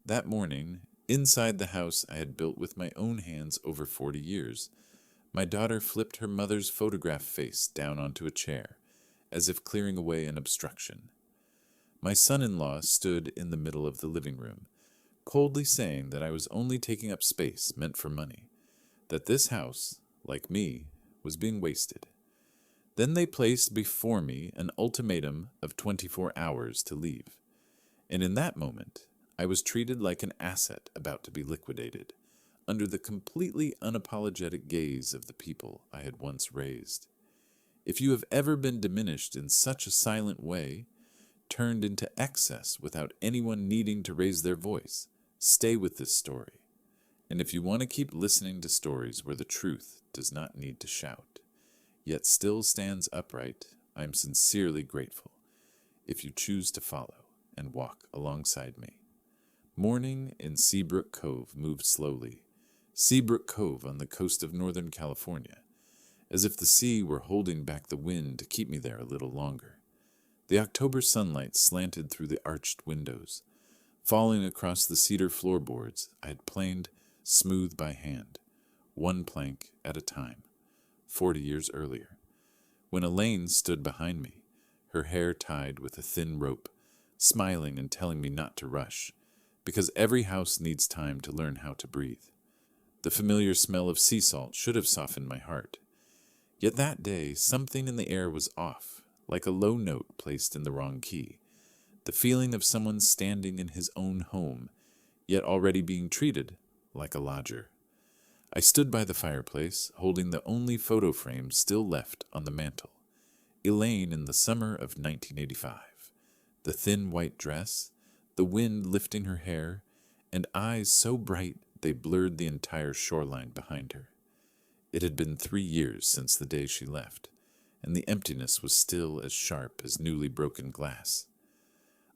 That morning, inside the house I had built with my own hands over 40 years, my daughter flipped her mother's photograph face down onto a chair, as if clearing away an obstruction. My son-in-law stood in the middle of the living room, coldly saying that I was only taking up space meant for money, that this house, like me, was being wasted. Then they placed before me an ultimatum of 24 hours to leave, and in that moment, I was treated like an asset about to be liquidated, under the completely unapologetic gaze of the people I had once raised. If you have ever been diminished in such a silent way, turned into excess without anyone needing to raise their voice, stay with this story. And if you want to keep listening to stories where the truth does not need to shout, yet still stands upright, I am sincerely grateful if you choose to follow and walk alongside me. Morning in Seabrook Cove moved slowly. Seabrook Cove on the coast of Northern California, as if the sea were holding back the wind to keep me there a little longer. The October sunlight slanted through the arched windows, falling across the cedar floorboards I had planed smooth by hand, one plank at a time, 40 years earlier, when Elaine stood behind me, her hair tied with a thin rope, smiling and telling me not to rush, because every house needs time to learn how to breathe. The familiar smell of sea salt should have softened my heart. Yet that day, something in the air was off, like a low note placed in the wrong key. The feeling of someone standing in his own home, yet already being treated like a lodger. I stood by the fireplace, holding the only photo frame still left on the mantel. Elaine in the summer of 1985. The thin white dress, the wind lifting her hair, and eyes so bright they blurred the entire shoreline behind her. It had been 3 years since the day she left, and the emptiness was still as sharp as newly broken glass.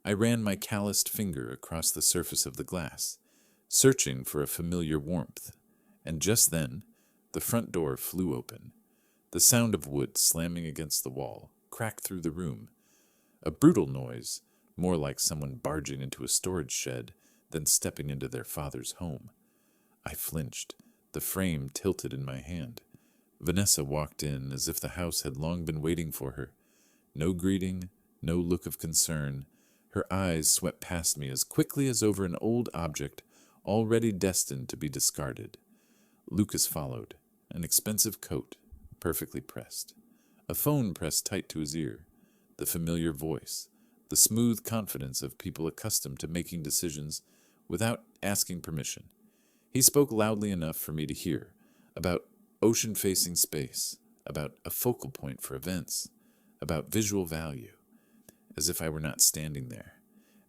I ran my calloused finger across the surface of the glass, searching for a familiar warmth, and just then, the front door flew open. The sound of wood slamming against the wall cracked through the room, a brutal noise, more like someone barging into a storage shed than stepping into their father's home. I flinched, the frame tilted in my hand. Vanessa walked in as if the house had long been waiting for her. No greeting, no look of concern. Her eyes swept past me as quickly as over an old object already destined to be discarded. Lucas followed, an expensive coat, perfectly pressed. A phone pressed tight to his ear. The familiar voice, the smooth confidence of people accustomed to making decisions without asking permission. He spoke loudly enough for me to hear, about ocean-facing space, about a focal point for events, about visual value, as if I were not standing there,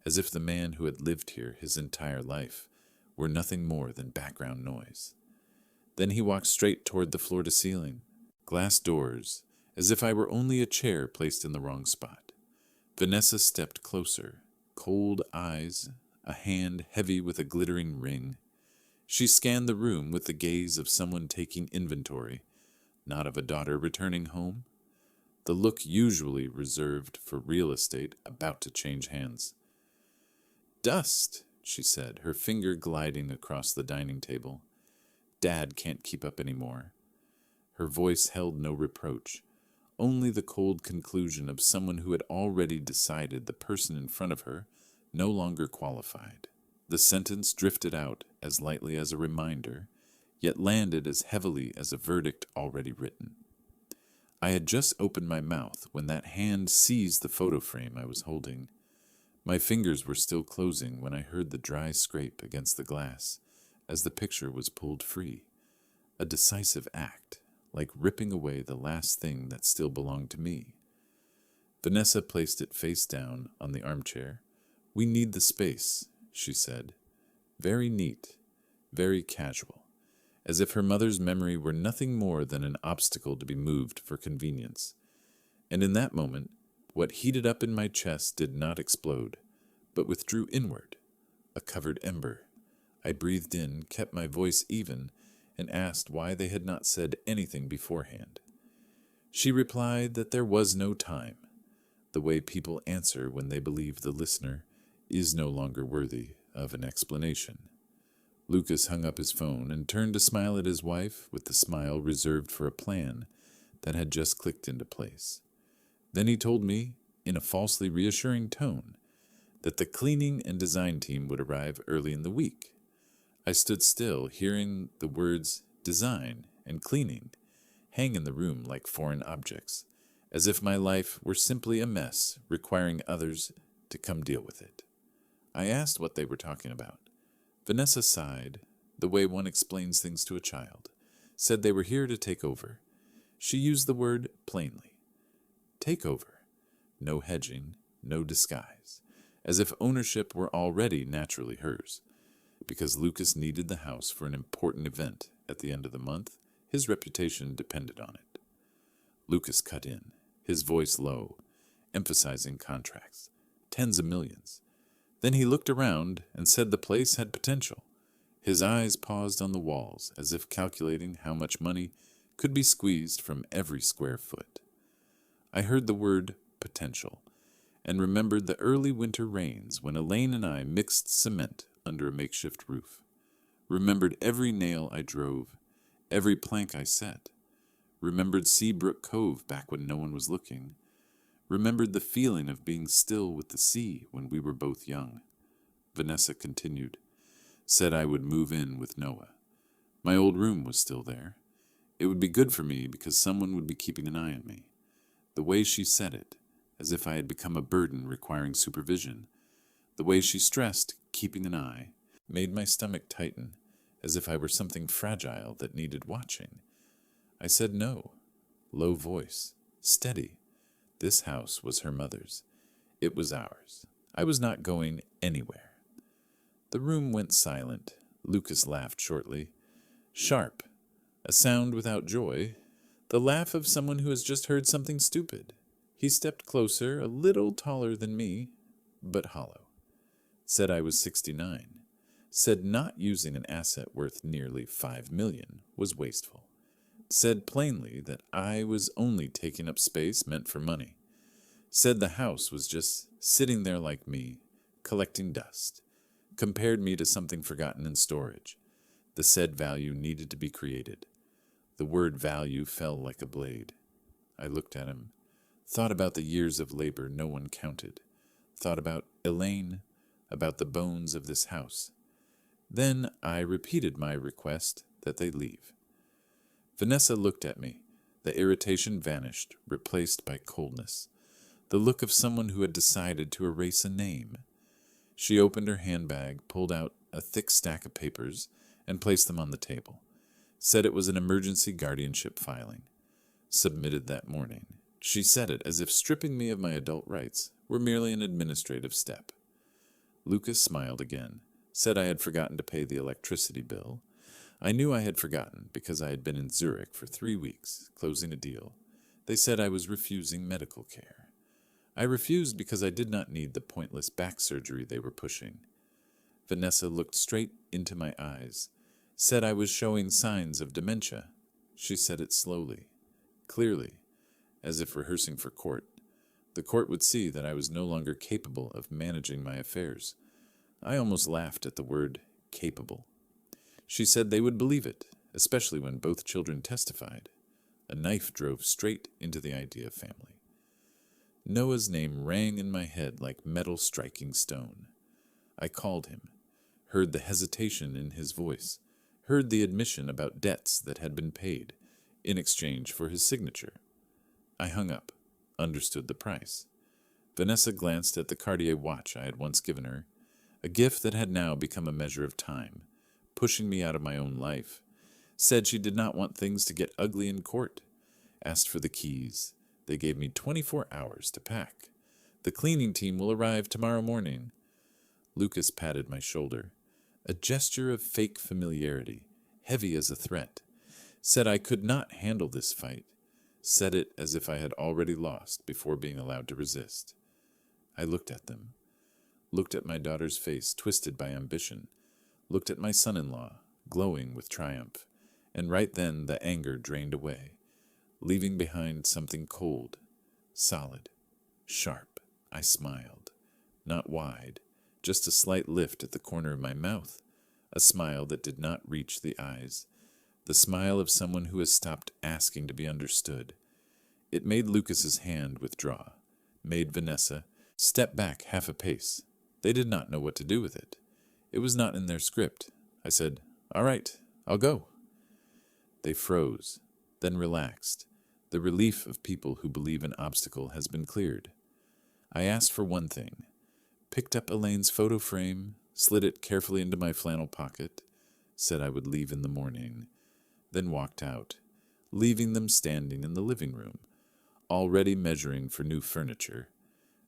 as if the man who had lived here his entire life were nothing more than background noise. Then he walked straight toward the floor-to-ceiling, glass doors, as if I were only a chair placed in the wrong spot. Vanessa stepped closer, cold eyes, a hand heavy with a glittering ring. She scanned the room with the gaze of someone taking inventory, not of a daughter returning home. The look usually reserved for real estate about to change hands. "Dust," she said, her finger gliding across the dining table. "Dad can't keep up anymore." Her voice held no reproach, only the cold conclusion of someone who had already decided the person in front of her no longer qualified. The sentence drifted out as lightly as a reminder, yet landed as heavily as a verdict already written. I had just opened my mouth when that hand seized the photo frame I was holding. My fingers were still closing when I heard the dry scrape against the glass as the picture was pulled free. A decisive act, like ripping away the last thing that still belonged to me. Vanessa placed it face down on the armchair. "We need the space," she said. Very neat, very casual, as if her mother's memory were nothing more than an obstacle to be moved for convenience. And in that moment, what heated up in my chest did not explode, but withdrew inward, a covered ember. I breathed in, kept my voice even, and asked why they had not said anything beforehand. She replied that there was no time, the way people answer when they believe the listener is no longer worthy of an explanation. Lucas hung up his phone and turned to smile at his wife with the smile reserved for a plan that had just clicked into place. Then he told me, in a falsely reassuring tone, that the cleaning and design team would arrive early in the week. I stood still, hearing the words design and cleaning hang in the room like foreign objects, as if my life were simply a mess requiring others to come deal with it. I asked what they were talking about. Vanessa sighed, the way one explains things to a child, said they were here to take over. She used the word plainly. Take over. No hedging, no disguise, as if ownership were already naturally hers. Because Lucas needed the house for an important event at the end of the month, his reputation depended on it. Lucas cut in, his voice low, emphasizing contracts, tens of millions. Then he looked around and said the place had potential. His eyes paused on the walls, as if calculating how much money could be squeezed from every square foot. I heard the word potential, and remembered the early winter rains when Elaine and I mixed cement under a makeshift roof. Remembered every nail I drove, every plank I set. Remembered Seabrook Cove back when no one was looking. Remembered the feeling of being still with the sea when we were both young. Vanessa continued, said I would move in with Noah. My old room was still there. It would be good for me because someone would be keeping an eye on me. The way she said it, as if I had become a burden requiring supervision, the way she stressed keeping an eye, made my stomach tighten, as if I were something fragile that needed watching. I said no, low voice, steady. This house was her mother's. It was ours. I was not going anywhere. The room went silent. Lucas laughed shortly. Sharp. A sound without joy. The laugh of someone who has just heard something stupid. He stepped closer, a little taller than me, but hollow. Said I was 69. Said not using an asset worth nearly $5 million was wasteful. Said plainly that I was only taking up space meant for money. Said the house was just sitting there like me, collecting dust. Compared me to something forgotten in storage. The said value needed to be created. The word value fell like a blade. I looked at him, thought about the years of labor no one counted, thought about Elaine, about the bones of this house. Then I repeated my request that they leave. Vanessa looked at me. The irritation vanished, replaced by coldness. The look of someone who had decided to erase a name. She opened her handbag, pulled out a thick stack of papers, and placed them on the table. Said it was an emergency guardianship filing. Submitted that morning. She said it as if stripping me of my adult rights were merely an administrative step. Lucas smiled again. Said I had forgotten to pay the electricity bill. I knew I had forgotten because I had been in Zurich for 3 weeks, closing a deal. They said I was refusing medical care. I refused because I did not need the pointless back surgery they were pushing. Vanessa looked straight into my eyes, said I was showing signs of dementia. She said it slowly, clearly, as if rehearsing for court. The court would see that I was no longer capable of managing my affairs. I almost laughed at the word capable. She said they would believe it, especially when both children testified. A knife drove straight into the idea of family. Noah's name rang in my head like metal striking stone. I called him, heard the hesitation in his voice, heard the admission about debts that had been paid in exchange for his signature. I hung up, understood the price. Vanessa glanced at the Cartier watch I had once given her, a gift that had now become a measure of time, pushing me out of my own life. Said she did not want things to get ugly in court. Asked for the keys. They gave me 24 hours to pack. The cleaning team will arrive tomorrow morning. Lucas patted my shoulder, a gesture of fake familiarity, heavy as a threat. Said I could not handle this fight. Said it as if I had already lost before being allowed to resist. I looked at them. Looked at my daughter's face twisted by ambition. Looked at my son-in-law, glowing with triumph. And right then the anger drained away, leaving behind something cold, solid, sharp. I smiled, not wide, just a slight lift at the corner of my mouth, a smile that did not reach the eyes, the smile of someone who has stopped asking to be understood. It made Lucas's hand withdraw, made Vanessa step back half a pace. They did not know what to do with it. It was not in their script. I said, "All right, I'll go." They froze, then relaxed, the relief of people who believe an obstacle has been cleared. I asked for one thing, picked up Elaine's photo frame, slid it carefully into my flannel pocket, said I would leave in the morning, then walked out, leaving them standing in the living room, already measuring for new furniture.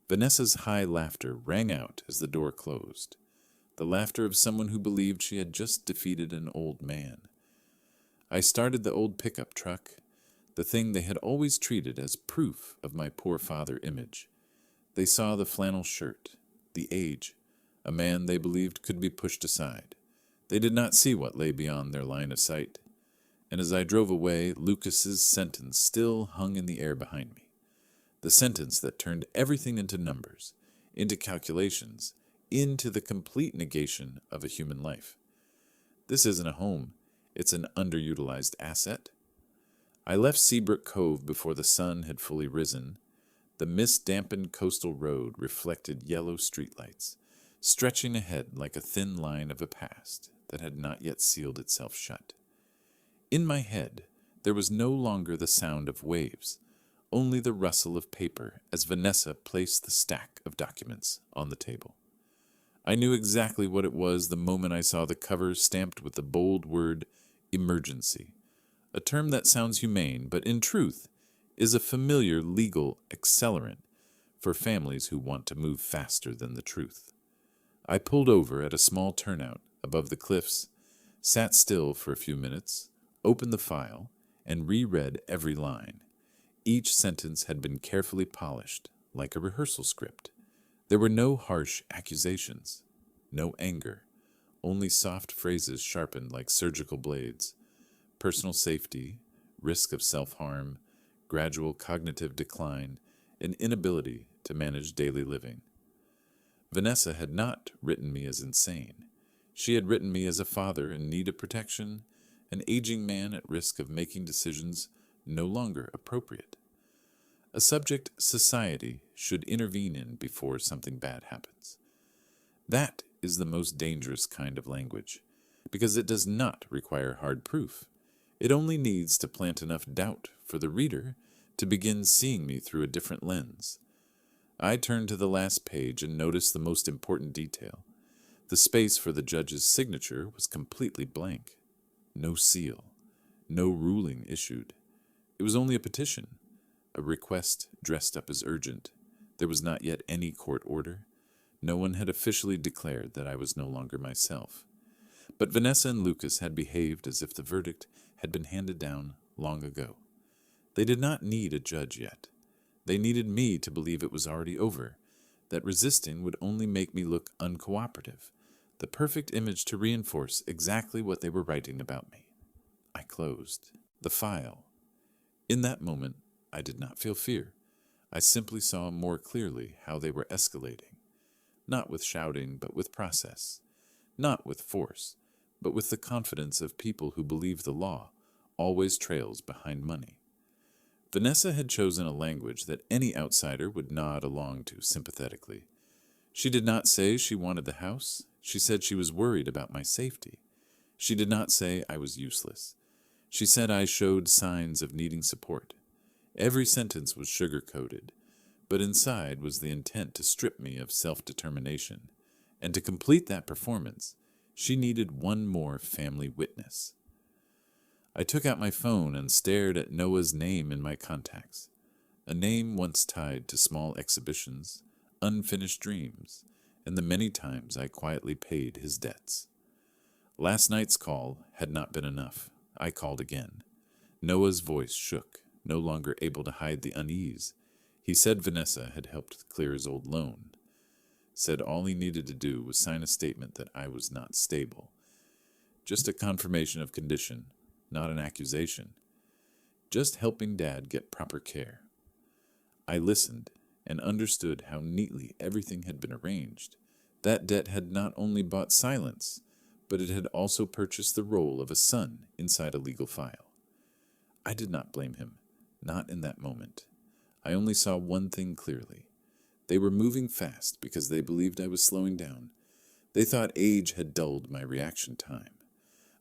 Vanessa's high laughter rang out as the door closed, the laughter of someone who believed she had just defeated an old man. I started the old pickup truck, the thing they had always treated as proof of my poor father image. They saw the flannel shirt, the age, a man they believed could be pushed aside. They did not see what lay beyond their line of sight. And as I drove away, Lucas's sentence still hung in the air behind me. The sentence that turned everything into numbers, into calculations, into the complete negation of a human life. This isn't a home. It's an underutilized asset. I left Seabrook Cove before the sun had fully risen. The mist-dampened coastal road reflected yellow streetlights, stretching ahead like a thin line of a past that had not yet sealed itself shut. In my head, there was no longer the sound of waves, only the rustle of paper as Vanessa placed the stack of documents on the table. I knew exactly what it was the moment I saw the cover stamped with the bold word emergency, a term that sounds humane, but in truth is a familiar legal accelerant for families who want to move faster than the truth. I pulled over at a small turnout above the cliffs, sat still for a few minutes, opened the file, and reread every line. Each sentence had been carefully polished, like a rehearsal script. There were no harsh accusations, no anger, only soft phrases sharpened like surgical blades. Personal safety, risk of self-harm, gradual cognitive decline, and inability to manage daily living. Vanessa had not written me as insane. She had written me as a father in need of protection, an aging man at risk of making decisions no longer appropriate. A subject society should intervene in before something bad happens. That is the most dangerous kind of language, because it does not require hard proof. It only needs to plant enough doubt for the reader to begin seeing me through a different lens. I turned to the last page and noticed the most important detail. The space for the judge's signature was completely blank. No seal, no ruling issued. It was only a petition, a request dressed up as urgent. There was not yet any court order. No one had officially declared that I was no longer myself. But Vanessa and Lucas had behaved as if the verdict had been handed down long ago. They did not need a judge yet. They needed me to believe it was already over, that resisting would only make me look uncooperative, the perfect image to reinforce exactly what they were writing about me. I closed the file. In that moment, I did not feel fear. I simply saw more clearly how they were escalating, not with shouting, but with process, not with force, but with the confidence of people who believe the law always trails behind money. Vanessa had chosen a language that any outsider would nod along to sympathetically. She did not say she wanted the house. She said she was worried about my safety. She did not say I was useless. She said I showed signs of needing support. Every sentence was sugar-coated, but inside was the intent to strip me of self-determination. And to complete that performance, she needed one more family witness. I took out my phone and stared at Noah's name in my contacts, a name once tied to small exhibitions, unfinished dreams, and the many times I quietly paid his debts. Last night's call had not been enough. I called again. Noah's voice shook, no longer able to hide the unease. He said Vanessa had helped clear his old loan. Said all he needed to do was sign a statement that I was not stable. Just a confirmation of condition, not an accusation. Just helping Dad get proper care. I listened and understood how neatly everything had been arranged. That debt had not only bought silence, but it had also purchased the role of a son inside a legal file. I did not blame him, not in that moment. I only saw one thing clearly. They were moving fast because they believed I was slowing down. They thought age had dulled my reaction time.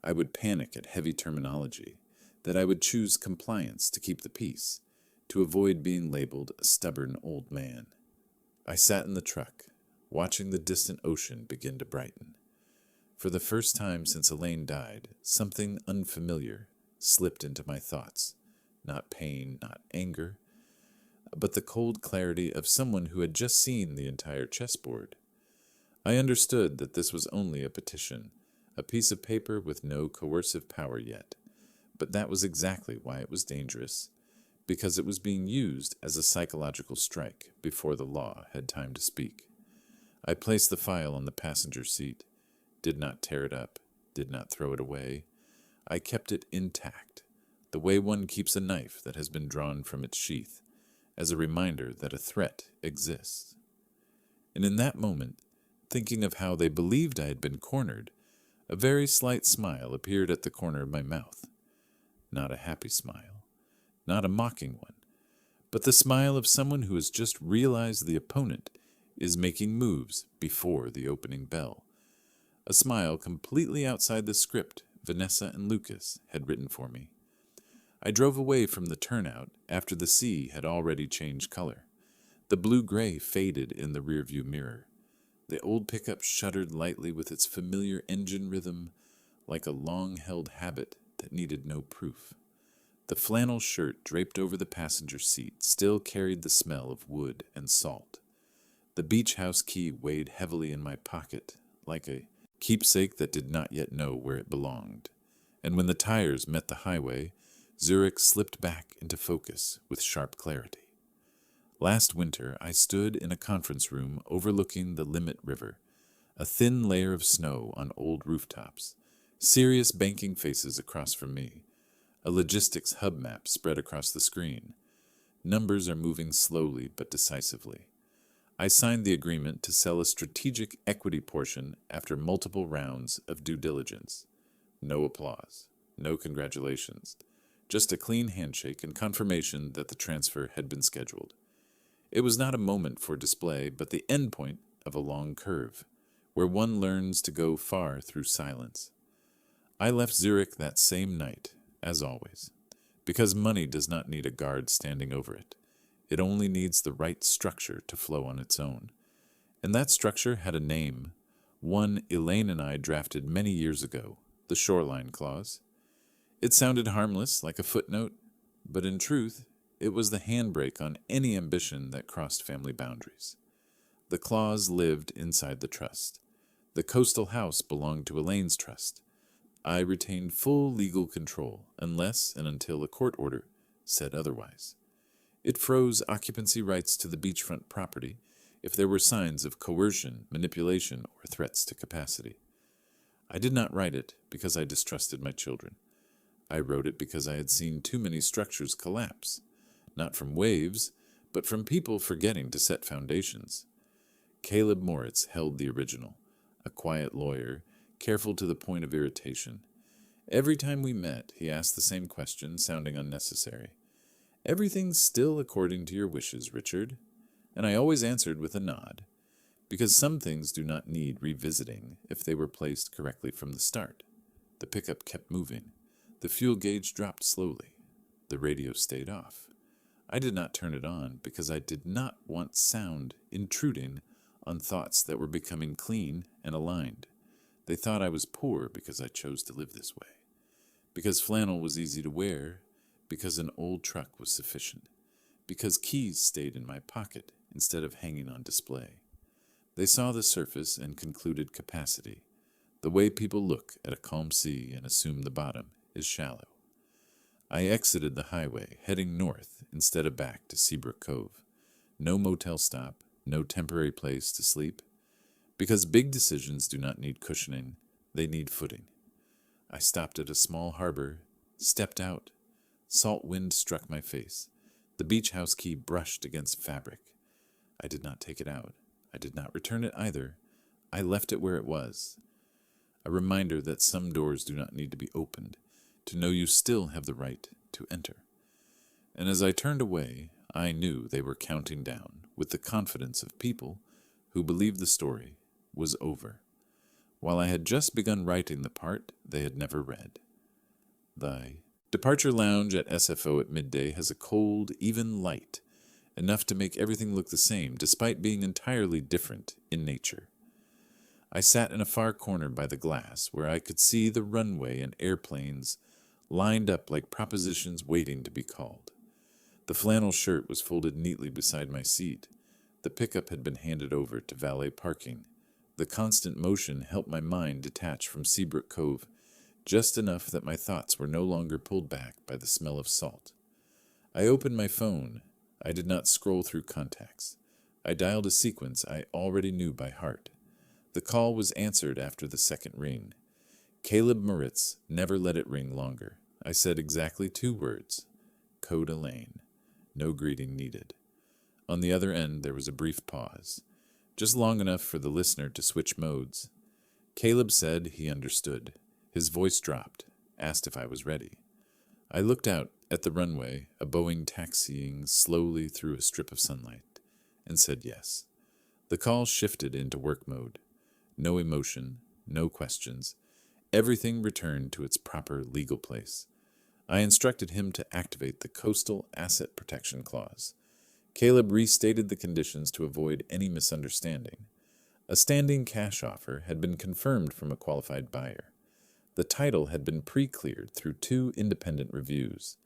I would panic at heavy terminology, that I would choose compliance to keep the peace, to avoid being labeled a stubborn old man. I sat in the truck, watching the distant ocean begin to brighten. For the first time since Elaine died, something unfamiliar slipped into my thoughts. Not pain, not anger, but the cold clarity of someone who had just seen the entire chessboard. I understood that this was only a petition, a piece of paper with no coercive power yet, but that was exactly why it was dangerous, because it was being used as a psychological strike before the law had time to speak. I placed the file on the passenger seat, did not tear it up, did not throw it away. I kept it intact, the way one keeps a knife that has been drawn from its sheath, as a reminder that a threat exists. And in that moment, thinking of how they believed I had been cornered, a very slight smile appeared at the corner of my mouth. Not a happy smile, not a mocking one, but the smile of someone who has just realized the opponent is making moves before the opening bell. A smile completely outside the script Vanessa and Lucas had written for me. I drove away from the turnout after the sea had already changed color. The blue-gray faded in the rearview mirror. The old pickup shuddered lightly with its familiar engine rhythm, like a long-held habit that needed no proof. The flannel shirt draped over the passenger seat still carried the smell of wood and salt. The beach house key weighed heavily in my pocket, like a keepsake that did not yet know where it belonged. And when the tires met the highway, Zurich slipped back into focus with sharp clarity. Last winter, I stood in a conference room overlooking the Limit River, a thin layer of snow on old rooftops, serious banking faces across from me, a logistics hub map spread across the screen. Numbers are moving slowly but decisively. I signed the agreement to sell a strategic equity portion after multiple rounds of due diligence. No applause, no congratulations, just a clean handshake and confirmation that the transfer had been scheduled. It was not a moment for display, but the endpoint of a long curve, where one learns to go far through silence. I left Zurich that same night, as always, because money does not need a guard standing over it. It only needs the right structure to flow on its own. And that structure had a name, one Elaine and I drafted many years ago, the Shoreline Clause. It sounded harmless, like a footnote, but in truth, it was the handbrake on any ambition that crossed family boundaries. The clause lived inside the trust. The coastal house belonged to Elaine's trust. I retained full legal control, unless and until a court order said otherwise. It froze occupancy rights to the beachfront property if there were signs of coercion, manipulation, or threats to capacity. I did not write it because I distrusted my children. I wrote it because I had seen too many structures collapse, not from waves, but from people forgetting to set foundations. Caleb Moritz held the original, a quiet lawyer, careful to the point of irritation. Every time we met, he asked the same question, sounding unnecessary. "Everything's still according to your wishes, Richard." And I always answered with a nod, because some things do not need revisiting if they were placed correctly from the start. The pickup kept moving. The fuel gauge dropped slowly. The radio stayed off. I did not turn it on because I did not want sound intruding on thoughts that were becoming clean and aligned. They thought I was poor because I chose to live this way, because flannel was easy to wear, because an old truck was sufficient, because keys stayed in my pocket instead of hanging on display. They saw the surface and concluded capacity. The way people look at a calm sea and assume the bottom is shallow. I exited the highway, heading north instead of back to Seabrook Cove. No motel stop, no temporary place to sleep. Because big decisions do not need cushioning, they need footing. I stopped at a small harbor, stepped out. Salt wind struck my face. The beach house key brushed against fabric. I did not take it out. I did not return it either. I left it where it was, a reminder that some doors do not need to be opened, to know you still have the right to enter. And as I turned away, I knew they were counting down with the confidence of people who believed the story was over, while I had just begun writing the part they had never read. The departure lounge at SFO at midday has a cold, even light, enough to make everything look the same, despite being entirely different in nature. I sat in a far corner by the glass, where I could see the runway and airplanes lined up like propositions waiting to be called. The flannel shirt was folded neatly beside my seat. The pickup had been handed over to valet parking. The constant motion helped my mind detach from Seabrook Cove, just enough that my thoughts were no longer pulled back by the smell of salt. I opened my phone. I did not scroll through contacts. I dialed a sequence I already knew by heart. The call was answered after the second ring. Caleb Moritz never let it ring longer. I said exactly 2 words. Coda Lane. No greeting needed. On the other end, there was a brief pause, just long enough for the listener to switch modes. Caleb said he understood. His voice dropped, asked if I was ready. I looked out at the runway, a Boeing taxiing slowly through a strip of sunlight, and said yes. The call shifted into work mode. No emotion, no questions. Everything returned to its proper legal place. I instructed him to activate the Coastal Asset Protection Clause. Caleb restated the conditions to avoid any misunderstanding. A standing cash offer had been confirmed from a qualified buyer. The title had been pre-cleared through 2 independent reviews.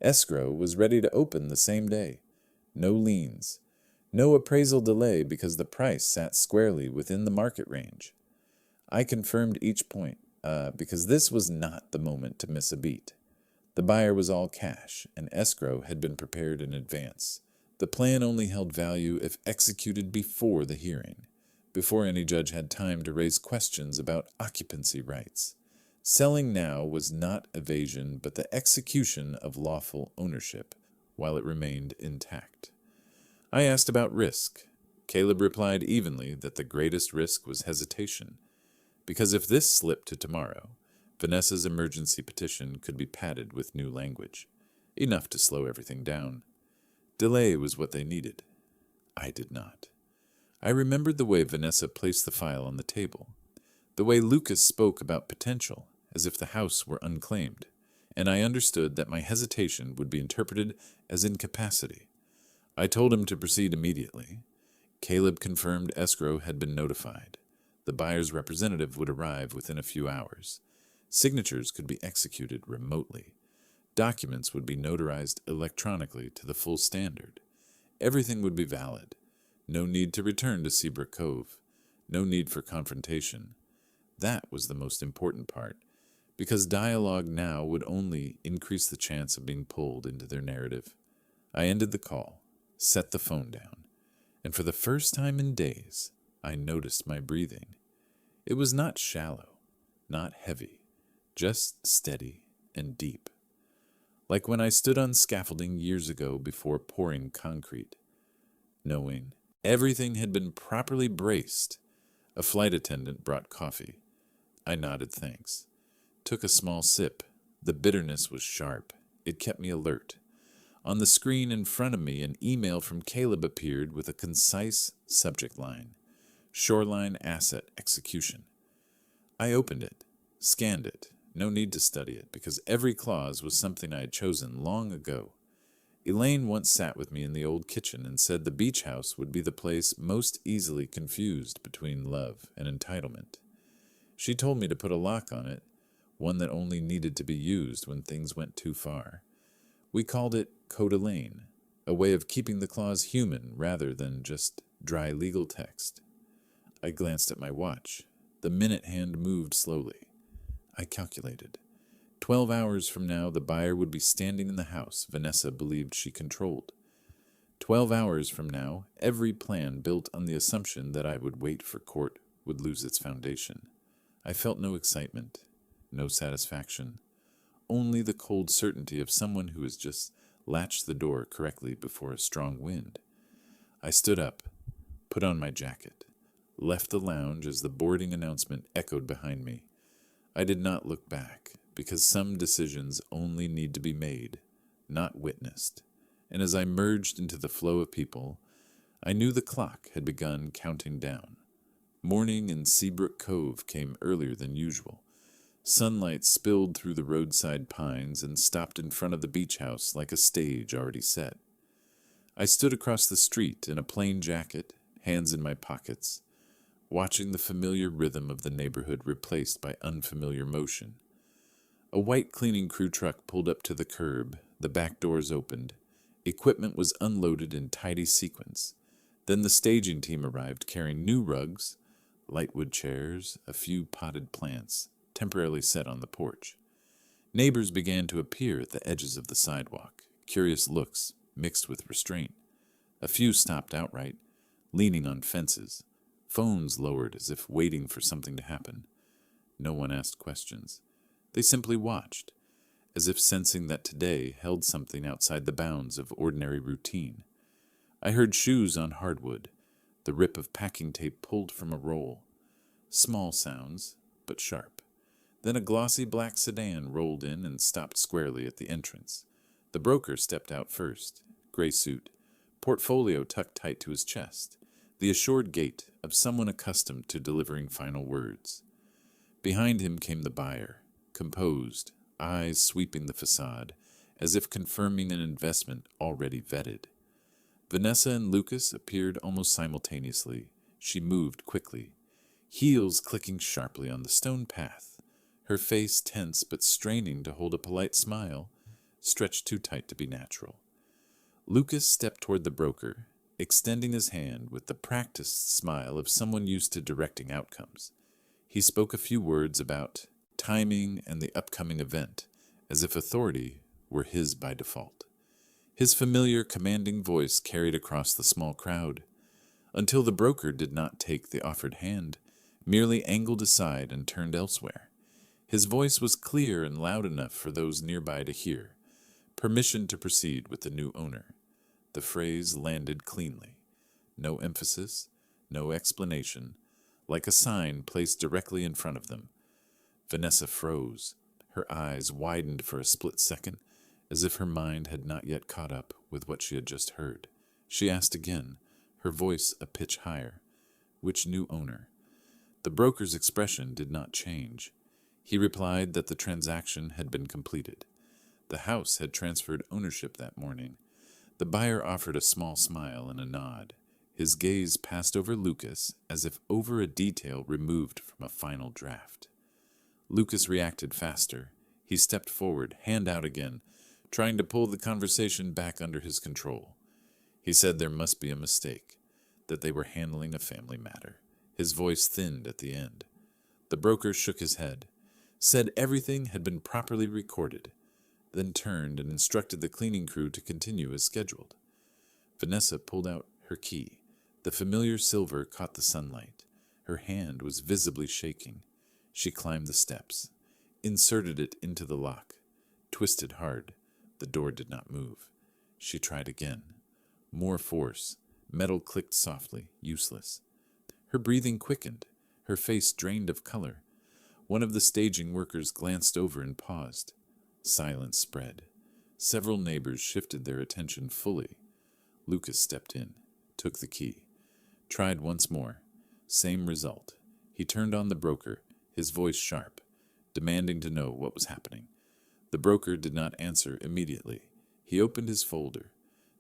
Escrow was ready to open the same day. No liens. No appraisal delay because the price sat squarely within the market range. I confirmed each point, because this was not the moment to miss a beat. The buyer was all cash, and escrow had been prepared in advance. The plan only held value if executed before the hearing, before any judge had time to raise questions about occupancy rights. Selling now was not evasion, but the execution of lawful ownership, while it remained intact. I asked about risk. Caleb replied evenly that the greatest risk was hesitation, because if this slipped to tomorrow, Vanessa's emergency petition could be padded with new language, enough to slow everything down. Delay was what they needed. I did not. I remembered the way Vanessa placed the file on the table, the way Lucas spoke about potential, as if the house were unclaimed, and I understood that my hesitation would be interpreted as incapacity. I told him to proceed immediately. Caleb confirmed escrow had been notified. The buyer's representative would arrive within a few hours. Signatures could be executed remotely. Documents would be notarized electronically to the full standard. Everything would be valid. No need to return to Seabrook Cove. No need for confrontation. That was the most important part, because dialogue now would only increase the chance of being pulled into their narrative. I ended the call, set the phone down, and for the first time in days, I noticed my breathing. It was not shallow, not heavy, just steady and deep. Like when I stood on scaffolding years ago before pouring concrete, knowing everything had been properly braced. A flight attendant brought coffee. I nodded thanks. Took a small sip. The bitterness was sharp. It kept me alert. On the screen in front of me, an email from Caleb appeared with a concise subject line: Shoreline Asset Execution. I opened it, scanned it. No need to study it, because every clause was something I had chosen long ago. Elaine once sat with me in the old kitchen and said the beach house would be the place most easily confused between love and entitlement. She told me to put a lock on it, one that only needed to be used when things went too far. We called it Coda Lane, a way of keeping the clause human rather than just dry legal text. I glanced at my watch. The minute hand moved slowly. I calculated. 12 hours from now, the buyer would be standing in the house Vanessa believed she controlled. 12 hours from now, every plan built on the assumption that I would wait for court would lose its foundation. I felt no excitement, no satisfaction, only the cold certainty of someone who has just latched the door correctly before a strong wind. I stood up, put on my jacket, left the lounge as the boarding announcement echoed behind me. I did not look back, because some decisions only need to be made, not witnessed. And as I merged into the flow of people, I knew the clock had begun counting down. Morning in Seabrook Cove came earlier than usual. Sunlight spilled through the roadside pines and stopped in front of the beach house like a stage already set. I stood across the street in a plain jacket, hands in my pockets, watching the familiar rhythm of the neighborhood replaced by unfamiliar motion. A white cleaning crew truck pulled up to the curb, the back doors opened. Equipment was unloaded in tidy sequence. Then the staging team arrived carrying new rugs, lightwood chairs, a few potted plants, temporarily set on the porch. Neighbors began to appear at the edges of the sidewalk, curious looks mixed with restraint. A few stopped outright, leaning on fences, phones lowered as if waiting for something to happen. No one asked questions. They simply watched, as if sensing that today held something outside the bounds of ordinary routine. I heard shoes on hardwood, the rip of packing tape pulled from a roll. Small sounds, but sharp. Then a glossy black sedan rolled in and stopped squarely at the entrance. The broker stepped out first, gray suit, portfolio tucked tight to his chest, the assured gait of someone accustomed to delivering final words. Behind him came the buyer, composed, eyes sweeping the facade, as if confirming an investment already vetted. Vanessa and Lucas appeared almost simultaneously. She moved quickly, heels clicking sharply on the stone path, her face tense but straining to hold a polite smile, stretched too tight to be natural. Lucas stepped toward the broker, extending his hand with the practiced smile of someone used to directing outcomes. He spoke a few words about timing and the upcoming event, as if authority were his by default. His familiar, commanding voice carried across the small crowd, until the broker did not take the offered hand, merely angled aside and turned elsewhere. His voice was clear and loud enough for those nearby to hear. Permission to proceed with the new owner. The phrase landed cleanly. No emphasis, no explanation, like a sign placed directly in front of them. Vanessa froze. Her eyes widened for a split second, as if her mind had not yet caught up with what she had just heard. She asked again, her voice a pitch higher. Which new owner? The broker's expression did not change. He replied that the transaction had been completed. The house had transferred ownership that morning. The buyer offered a small smile and a nod. His gaze passed over Lucas as if over a detail removed from a final draft. Lucas reacted faster. He stepped forward, hand out again, trying to pull the conversation back under his control. He said there must be a mistake, that they were handling a family matter. His voice thinned at the end. The broker shook his head, said everything had been properly recorded, then turned and instructed the cleaning crew to continue as scheduled. Vanessa pulled out her key. The familiar silver caught the sunlight. Her hand was visibly shaking. She climbed the steps, inserted it into the lock, twisted hard. The door did not move. She tried again. More force. Metal clicked softly, useless. Her breathing quickened. Her face drained of color. One of the staging workers glanced over and paused. Silence spread. Several neighbors shifted their attention fully. Lucas stepped in, took the key, tried once more. Same result. He turned on the broker, his voice sharp, demanding to know what was happening. The broker did not answer immediately. He opened his folder,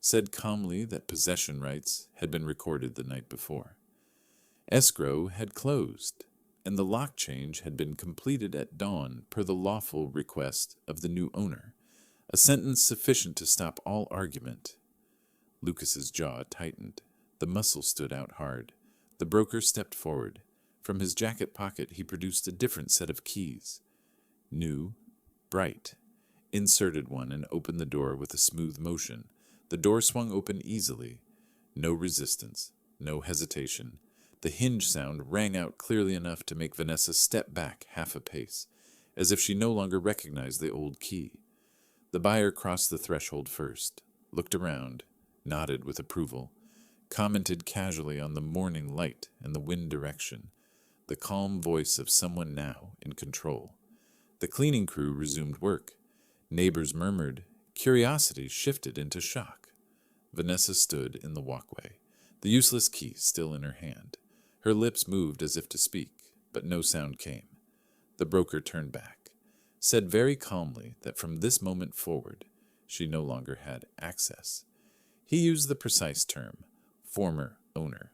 said calmly that possession rights had been recorded the night before. Escrow had closed, and the lock change had been completed at dawn per the lawful request of the new owner, a sentence sufficient to stop all argument. Lucas's jaw tightened. The muscles stood out hard. The broker stepped forward. From his jacket pocket he produced a different set of keys. New, bright. Inserted one and opened the door with a smooth motion. The door swung open easily. No resistance, no hesitation. The hinge sound rang out clearly enough to make Vanessa step back half a pace, as if she no longer recognized the old key. The buyer crossed the threshold first, looked around, nodded with approval, commented casually on the morning light and the wind direction, the calm voice of someone now in control. The cleaning crew resumed work. Neighbors murmured. Curiosity shifted into shock. Vanessa stood in the walkway, the useless key still in her hand. Her lips moved as if to speak, but no sound came. The broker turned back, said very calmly that from this moment forward, she no longer had access. He used the precise term, former owner.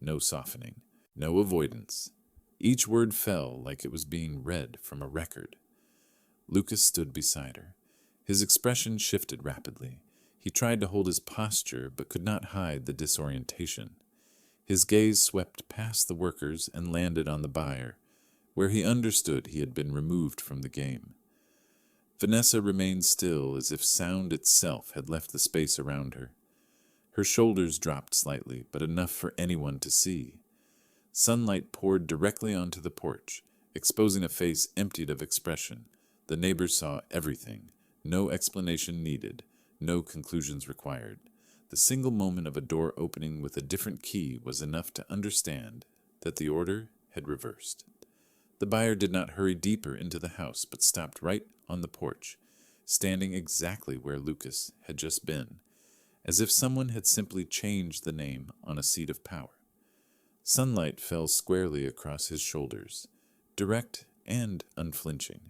No softening, no avoidance. Each word fell like it was being read from a record. Lucas stood beside her. His expression shifted rapidly. He tried to hold his posture, but could not hide the disorientation. His gaze swept past the workers and landed on the buyer, where he understood he had been removed from the game. Vanessa remained still, as if sound itself had left the space around her. Her shoulders dropped slightly, but enough for anyone to see. Sunlight poured directly onto the porch, exposing a face emptied of expression. The neighbors saw everything. No explanation needed, no conclusions required. The single moment of a door opening with a different key was enough to understand that the order had reversed. The buyer did not hurry deeper into the house, but stopped right on the porch, standing exactly where Lucas had just been, as if someone had simply changed the name on a seat of power. Sunlight fell squarely across his shoulders, direct and unflinching.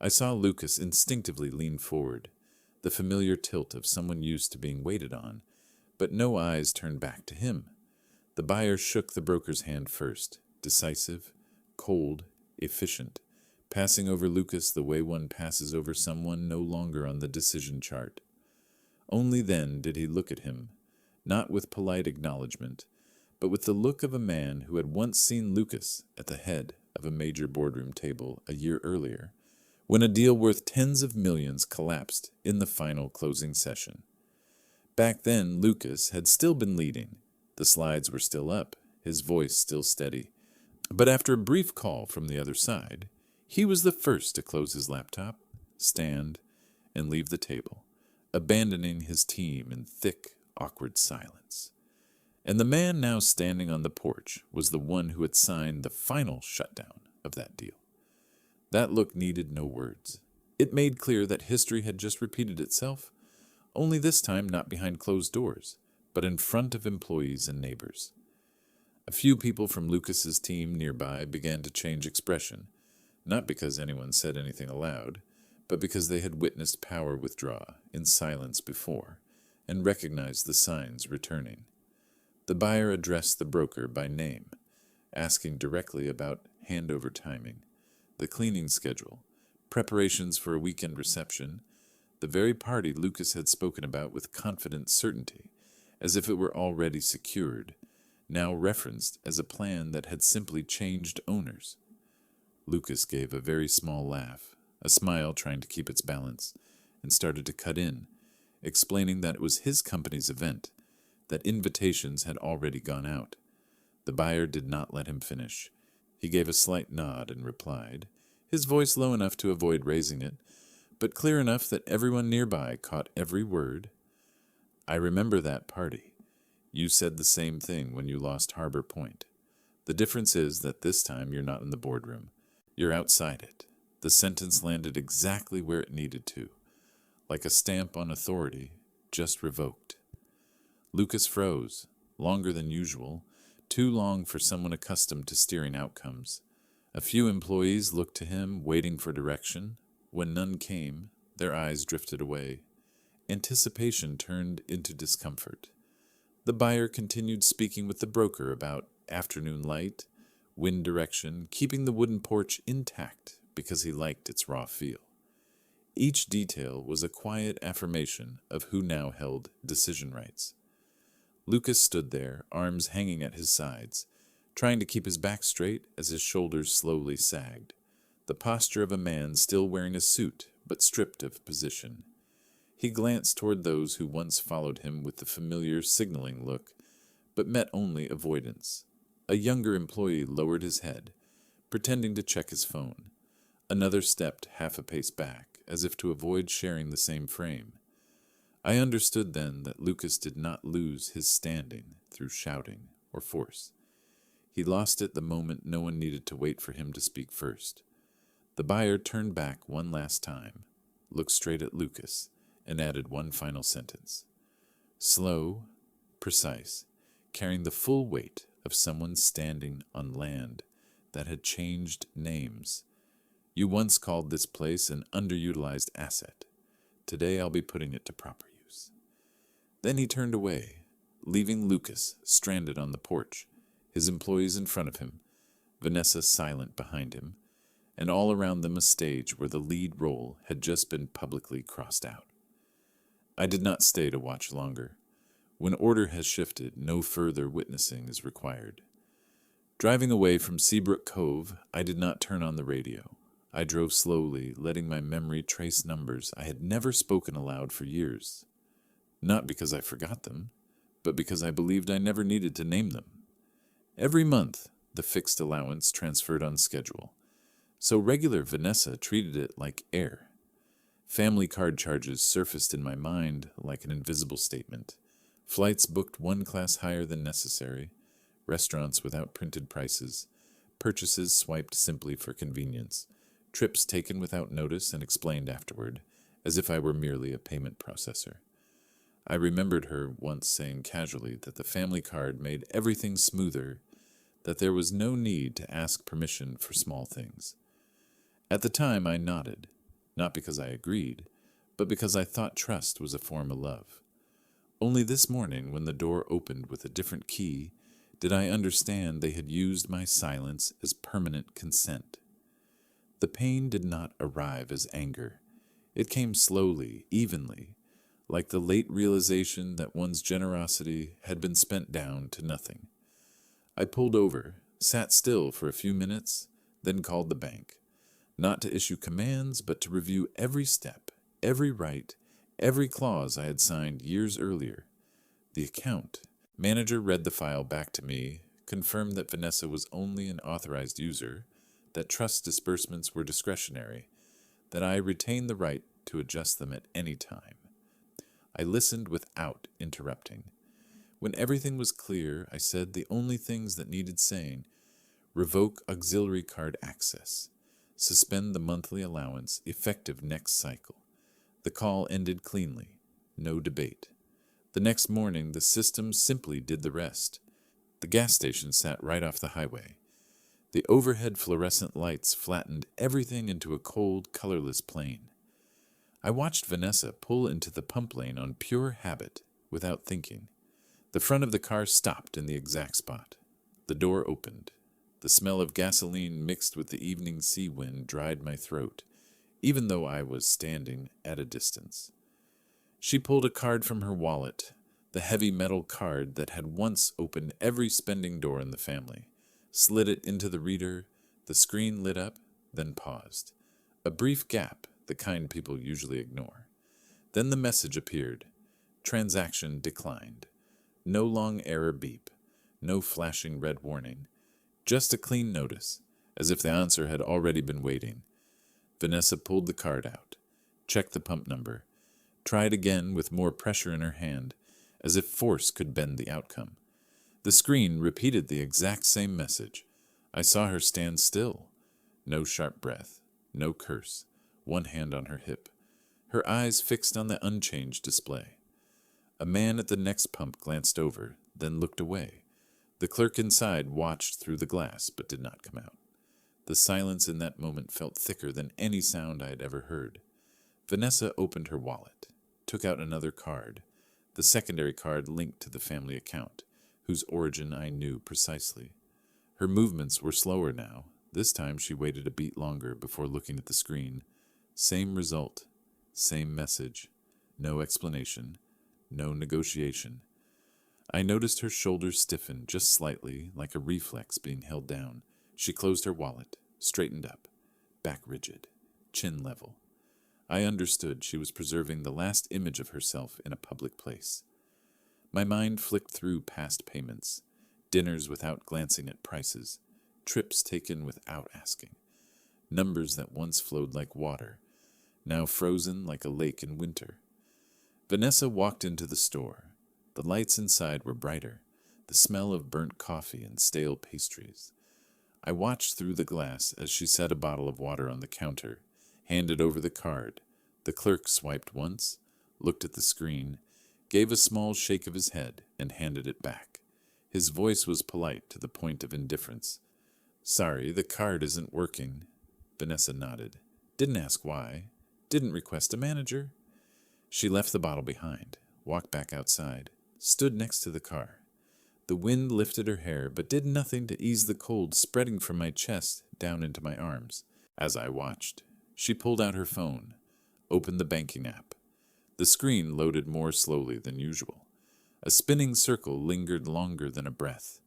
I saw Lucas instinctively lean forward, the familiar tilt of someone used to being waited on, but no eyes turned back to him. The buyer shook the broker's hand first, decisive, cold, efficient, passing over Lucas the way one passes over someone no longer on the decision chart. Only then did he look at him, not with polite acknowledgement, but with the look of a man who had once seen Lucas at the head of a major boardroom table a year earlier, when a deal worth tens of millions collapsed in the final closing session. Back then, Lucas had still been leading. The slides were still up, his voice still steady. But after a brief call from the other side, he was the first to close his laptop, stand, and leave the table, abandoning his team in thick, awkward silence. And the man now standing on the porch was the one who had signed the final shutdown of that deal. That look needed no words. It made clear that history had just repeated itself, only this time not behind closed doors, but in front of employees and neighbors. A few people from Lucas's team nearby began to change expression, not because anyone said anything aloud, but because they had witnessed power withdraw in silence before and recognized the signs returning. The buyer addressed the broker by name, asking directly about handover timing, the cleaning schedule, preparations for a weekend reception, the very party Lucas had spoken about with confident certainty, as if it were already secured, now referenced as a plan that had simply changed owners. Lucas gave a very small laugh, a smile trying to keep its balance, and started to cut in, explaining that it was his company's event, that invitations had already gone out. The buyer did not let him finish. He gave a slight nod and replied, his voice low enough to avoid raising it, but clear enough that everyone nearby caught every word. I remember that party. You said the same thing when you lost Harbor Point. The difference is that this time you're not in the boardroom. You're outside it. The sentence landed exactly where it needed to, like a stamp on authority, just revoked. Lucas froze, longer than usual, too long for someone accustomed to steering outcomes. A few employees looked to him, waiting for direction. When none came, their eyes drifted away. Anticipation turned into discomfort. The buyer continued speaking with the broker about afternoon light, wind direction, keeping the wooden porch intact because he liked its raw feel. Each detail was a quiet affirmation of who now held decision rights. Lucas stood there, arms hanging at his sides, trying to keep his back straight as his shoulders slowly sagged, the posture of a man still wearing a suit but stripped of position. He glanced toward those who once followed him with the familiar signaling look, but met only avoidance. A younger employee lowered his head, pretending to check his phone. Another stepped half a pace back, as if to avoid sharing the same frame. I understood then that Lucas did not lose his standing, through shouting or force. He lost it the moment no one needed to wait for him to speak first. The buyer turned back one last time, looked straight at Lucas, and added one final sentence. Slow, precise, carrying the full weight of someone standing on land that had changed names. You once called this place an underutilized asset. Today I'll be putting it to proper use. Then he turned away, leaving Lucas stranded on the porch, his employees in front of him, Vanessa silent behind him, and all around them a stage where the lead role had just been publicly crossed out. I did not stay to watch longer. When order has shifted, no further witnessing is required. Driving away from Seabrook Cove, I did not turn on the radio. I drove slowly, letting my memory trace numbers I had never spoken aloud for years. Not because I forgot them, but because I believed I never needed to name them. Every month, the fixed allowance transferred on schedule, so regular Vanessa treated it like air. Family card charges surfaced in my mind like an invisible statement. Flights booked one class higher than necessary, restaurants without printed prices, purchases swiped simply for convenience, trips taken without notice and explained afterward, as if I were merely a payment processor. I remembered her once saying casually that the family card made everything smoother, that there was no need to ask permission for small things. At the time I nodded, not because I agreed, but because I thought trust was a form of love. Only this morning, when the door opened with a different key, did I understand they had used my silence as permanent consent. The pain did not arrive as anger. It came slowly, evenly, like the late realization that one's generosity had been spent down to nothing. I pulled over, sat still for a few minutes, then called the bank, not to issue commands, but to review every step, every right, every clause I had signed years earlier. The account manager read the file back to me, confirmed that Vanessa was only an authorized user, that trust disbursements were discretionary, that I retained the right to adjust them at any time. I listened without interrupting. When everything was clear, I said the only things that needed saying: revoke auxiliary card access, suspend the monthly allowance, effective next cycle. The call ended cleanly, no debate. The next morning, the system simply did the rest. The gas station sat right off the highway. The overhead fluorescent lights flattened everything into a cold, colorless plain. I watched Vanessa pull into the pump lane on pure habit, without thinking. The front of the car stopped in the exact spot. The door opened. The smell of gasoline mixed with the evening sea wind dried my throat, even though I was standing at a distance. She pulled a card from her wallet, the heavy metal card that had once opened every spending door in the family, slid it into the reader. The screen lit up, then paused. A brief gap, the kind people usually ignore. Then the message appeared. Transaction declined. No long error beep, no flashing red warning, just a clean notice, as if the answer had already been waiting. Vanessa pulled the card out, checked the pump number, tried again with more pressure in her hand, as if force could bend the outcome. The screen repeated the exact same message. I saw her stand still. No sharp breath, no curse, one hand on her hip, her eyes fixed on the unchanged display. A man at the next pump glanced over, then looked away. The clerk inside watched through the glass, but did not come out. The silence in that moment felt thicker than any sound I had ever heard. Vanessa opened her wallet, took out another card, the secondary card linked to the family account, whose origin I knew precisely. Her movements were slower now. This time she waited a beat longer before looking at the screen. Same result, same message, no explanation, no negotiation. I noticed her shoulders stiffen just slightly, like a reflex being held down. She closed her wallet, straightened up, back rigid, chin level. I understood she was preserving the last image of herself in a public place. My mind flicked through past payments, dinners without glancing at prices, trips taken without asking, numbers that once flowed like water, now frozen like a lake in winter. Vanessa walked into the store. The lights inside were brighter. the smell of burnt coffee and stale pastries. I watched through the glass as she set a bottle of water on the counter, handed over the card. The clerk swiped once, looked at the screen, gave a small shake of his head, and handed it back. His voice was polite to the point of indifference. "Sorry, the card isn't working." Vanessa nodded. "Didn't ask why. Didn't request a manager." She left the bottle behind, walked back outside, stood next to the car. The wind lifted her hair, but did nothing to ease the cold spreading from my chest down into my arms. As I watched, she pulled out her phone, opened the banking app. The screen loaded more slowly than usual. A spinning circle lingered longer than a breath.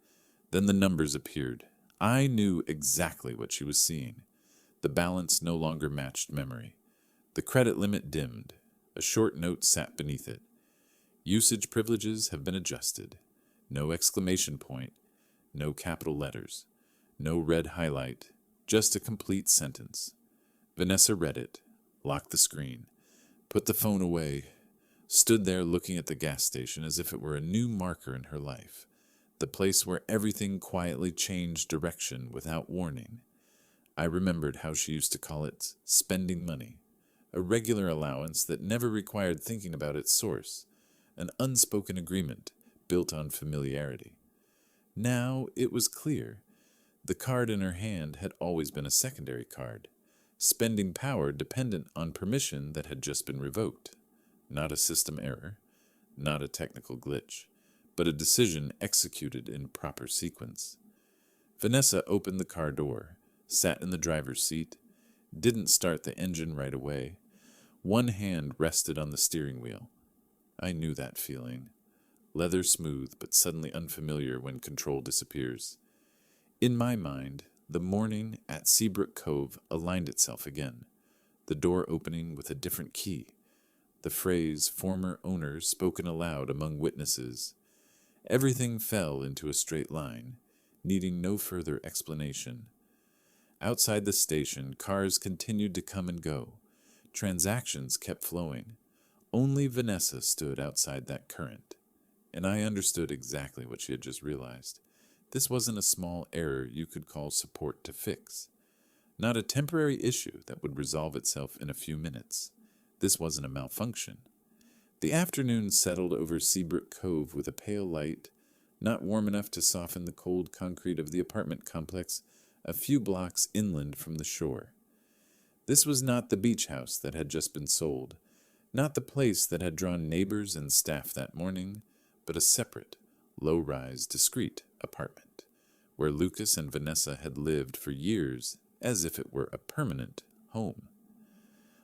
Then the numbers appeared. I knew exactly what she was seeing. The balance no longer matched memory. The credit limit dimmed. A short note sat beneath it. "Usage privileges have been adjusted." No exclamation point, no capital letters, no red highlight, just a complete sentence. Vanessa read it, locked the screen, put the phone away, stood there looking at the gas station as if it were a new marker in her life, the place where everything quietly changed direction without warning. I remembered how she used to call it spending money, a regular allowance that never required thinking about its source, an unspoken agreement built on familiarity. Now it was clear. The card in her hand had always been a secondary card, spending power dependent on permission that had just been revoked. Not a system error, not a technical glitch, but a decision executed in proper sequence. Vanessa opened the car door, sat in the driver's seat, didn't start the engine right away. One hand rested on the steering wheel. I knew that feeling. Leather smooth, but suddenly unfamiliar when control disappears. In my mind, the morning at Seabrook Cove aligned itself again, the door opening with a different key, the phrase "former owner" spoken aloud among witnesses. Everything fell into a straight line, needing no further explanation. Outside the station, cars continued to come and go. Transactions kept flowing. Only Vanessa stood outside that current. And I understood exactly what she had just realized. This wasn't a small error you could call support to fix. Not a temporary issue that would resolve itself in a few minutes. This wasn't a malfunction. The afternoon settled over Seabrook Cove with a pale light, not warm enough to soften the cold concrete of the apartment complex a few blocks inland from the shore. This was not the beach house that had just been sold, not the place that had drawn neighbors and staff that morning, but a separate, low-rise, discreet apartment, where Lucas and Vanessa had lived for years as if it were a permanent home.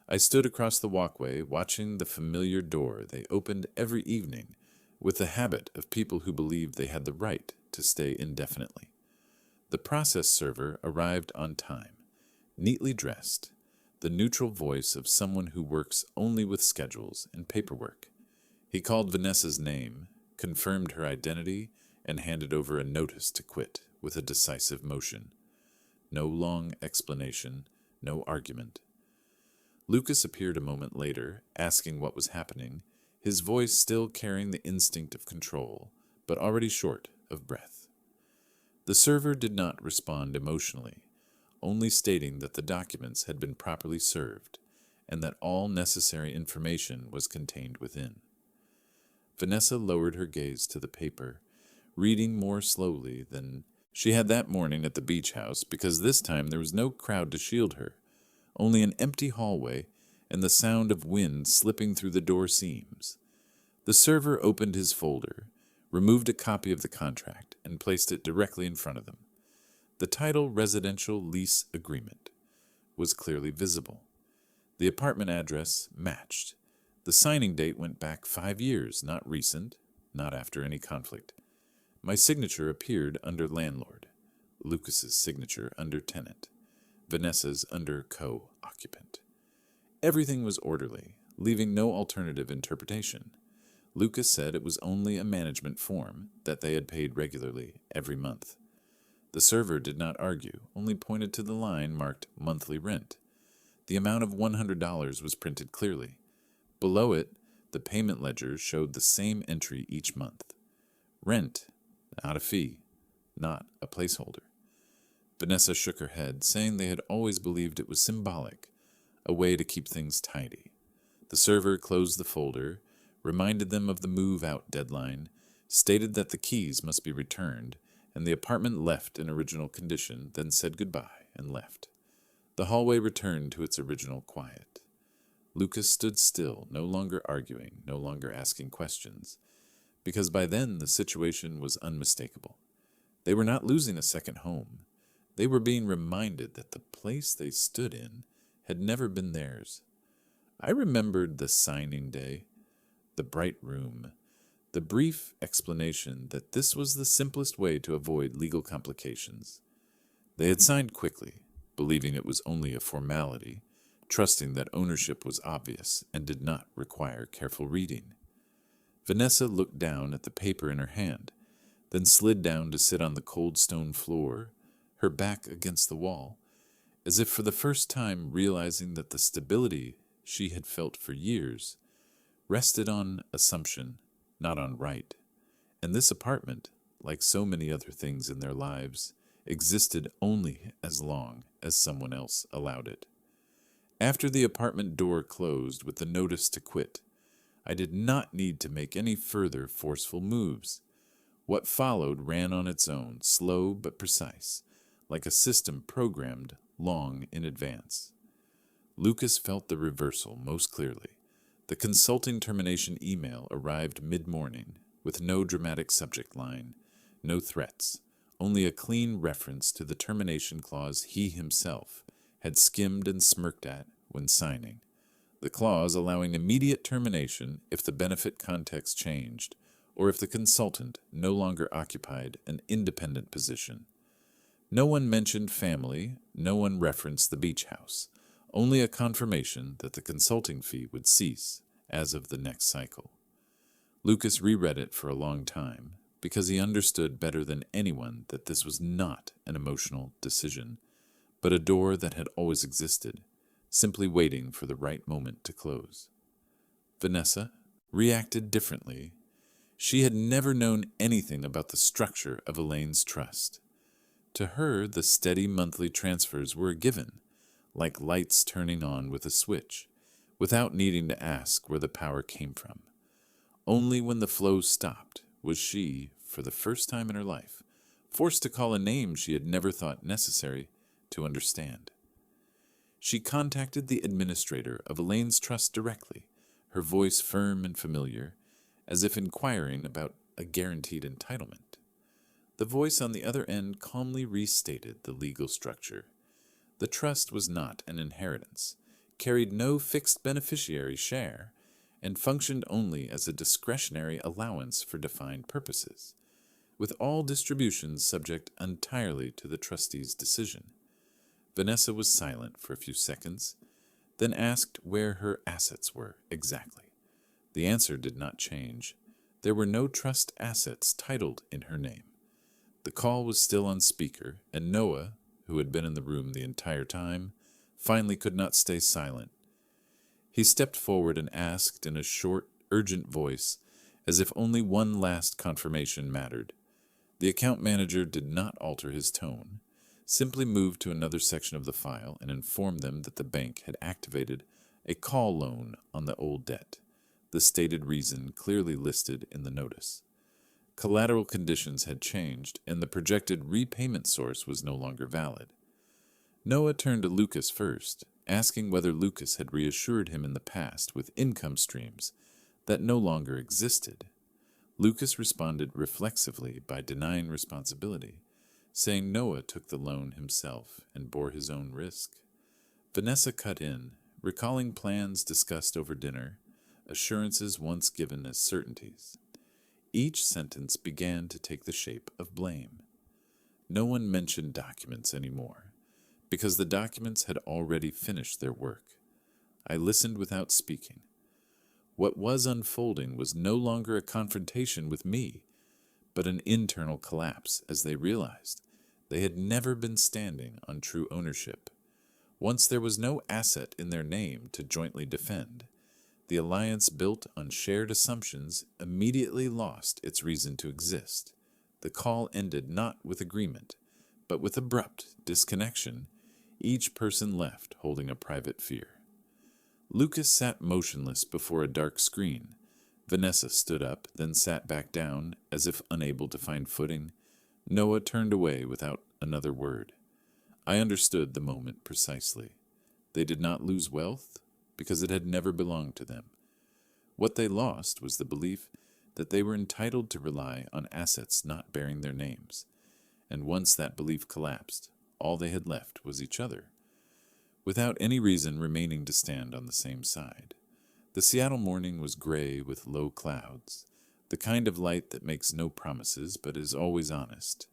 I stood across the walkway, watching the familiar door they opened every evening with the habit of people who believed they had the right to stay indefinitely. The process server arrived on time, neatly dressed, the neutral voice of someone who works only with schedules and paperwork. He called Vanessa's name, confirmed her identity, and handed over a notice to quit with a decisive motion. No long explanation, no argument. Lucas appeared a moment later, asking what was happening, his voice still carrying the instinct of control, but already short of breath. The server did not respond emotionally, only stating that the documents had been properly served and that all necessary information was contained within. Vanessa lowered her gaze to the paper, reading more slowly than she had that morning at the beach house, because this time there was no crowd to shield her, only an empty hallway and the sound of wind slipping through the door seams. The server opened his folder, removed a copy of the contract, and placed it directly in front of them. The title "Residential Lease Agreement" was clearly visible. The apartment address matched. The signing date went back 5 years, not recent, not after any conflict. My signature appeared under landlord, Lucas's signature under tenant, Vanessa's under co-occupant. Everything was orderly, leaving no alternative interpretation. Lucas said it was only a management form that they had paid regularly every month. The server did not argue, only pointed to the line marked monthly rent. The amount of $100 was printed clearly. Below it, the payment ledger showed the same entry each month. Rent, not a fee, not a placeholder. Vanessa shook her head, saying they had always believed it was symbolic, a way to keep things tidy. The server closed the folder, reminded them of the move-out deadline, stated that the keys must be returned, and the apartment left in original condition, then said goodbye and left. The hallway returned to its original quiet. Lucas stood still, no longer arguing, no longer asking questions, because by then the situation was unmistakable. They were not losing a second home. They were being reminded that the place they stood in had never been theirs. I remembered the signing day, the bright room, the brief explanation that this was the simplest way to avoid legal complications. They had signed quickly, believing it was only a formality, trusting that ownership was obvious and did not require careful reading. Vanessa looked down at the paper in her hand, then slid down to sit on the cold stone floor, her back against the wall, as if for the first time realizing that the stability she had felt for years rested on assumption, not on right, and this apartment, like so many other things in their lives, existed only as long as someone else allowed it. After the apartment door closed with the notice to quit, I did not need to make any further forceful moves. What followed ran on its own, slow but precise, like a system programmed long in advance. Lucas felt the reversal most clearly. The consulting termination email arrived mid-morning, with no dramatic subject line, no threats, only a clean reference to the termination clause he himself had skimmed and smirked at when signing. The clause allowing immediate termination if the benefit context changed, or if the consultant no longer occupied an independent position. No one mentioned family, no one referenced the beach house, only a confirmation that the consulting fee would cease as of the next cycle. Lucas reread it for a long time, because he understood better than anyone that this was not an emotional decision, but a door that had always existed, simply waiting for the right moment to close. Vanessa reacted differently. She had never known anything about the structure of Elaine's trust. To her, the steady monthly transfers were a given, like lights turning on with a switch, without needing to ask where the power came from. Only when the flow stopped was she, for the first time in her life, forced to call a name she had never thought necessary to understand. She contacted the administrator of Elaine's trust directly, her voice firm and familiar, as if inquiring about a guaranteed entitlement. The voice on the other end calmly restated the legal structure. The trust was not an inheritance, carried no fixed beneficiary share, and functioned only as a discretionary allowance for defined purposes, with all distributions subject entirely to the trustee's decision. Vanessa was silent for a few seconds, then asked where her assets were exactly. The answer did not change. There were no trust assets titled in her name. The call was still on speaker, and Noah, who had been in the room the entire time, finally could not stay silent. He stepped forward and asked in a short, urgent voice, as if only one last confirmation mattered. The account manager did not alter his tone, simply moved to another section of the file and informed them that the bank had activated a call loan on the old debt, the stated reason clearly listed in the notice. Collateral conditions had changed, and the projected repayment source was no longer valid. Noah turned to Lucas first, asking whether Lucas had reassured him in the past with income streams that no longer existed. Lucas responded reflexively by denying responsibility, saying Noah took the loan himself and bore his own risk. Vanessa cut in, recalling plans discussed over dinner, assurances once given as certainties. Each sentence began to take the shape of blame. No one mentioned documents anymore, because the documents had already finished their work. I listened without speaking. What was unfolding was no longer a confrontation with me, but an internal collapse as they realized they had never been standing on true ownership. Once there was no asset in their name to jointly defend, the alliance built on shared assumptions immediately lost its reason to exist. The call ended not with agreement, but with abrupt disconnection. Each person left holding a private fear. Lucas sat motionless before a dark screen. Vanessa stood up, then sat back down, as if unable to find footing. Noah turned away without another word. I understood the moment precisely. They did not lose wealth because it had never belonged to them. What they lost was the belief that they were entitled to rely on assets not bearing their names. And once that belief collapsed, all they had left was each other, without any reason remaining to stand on the same side. The Seattle morning was gray with low clouds, the kind of light that makes no promises but is always honest.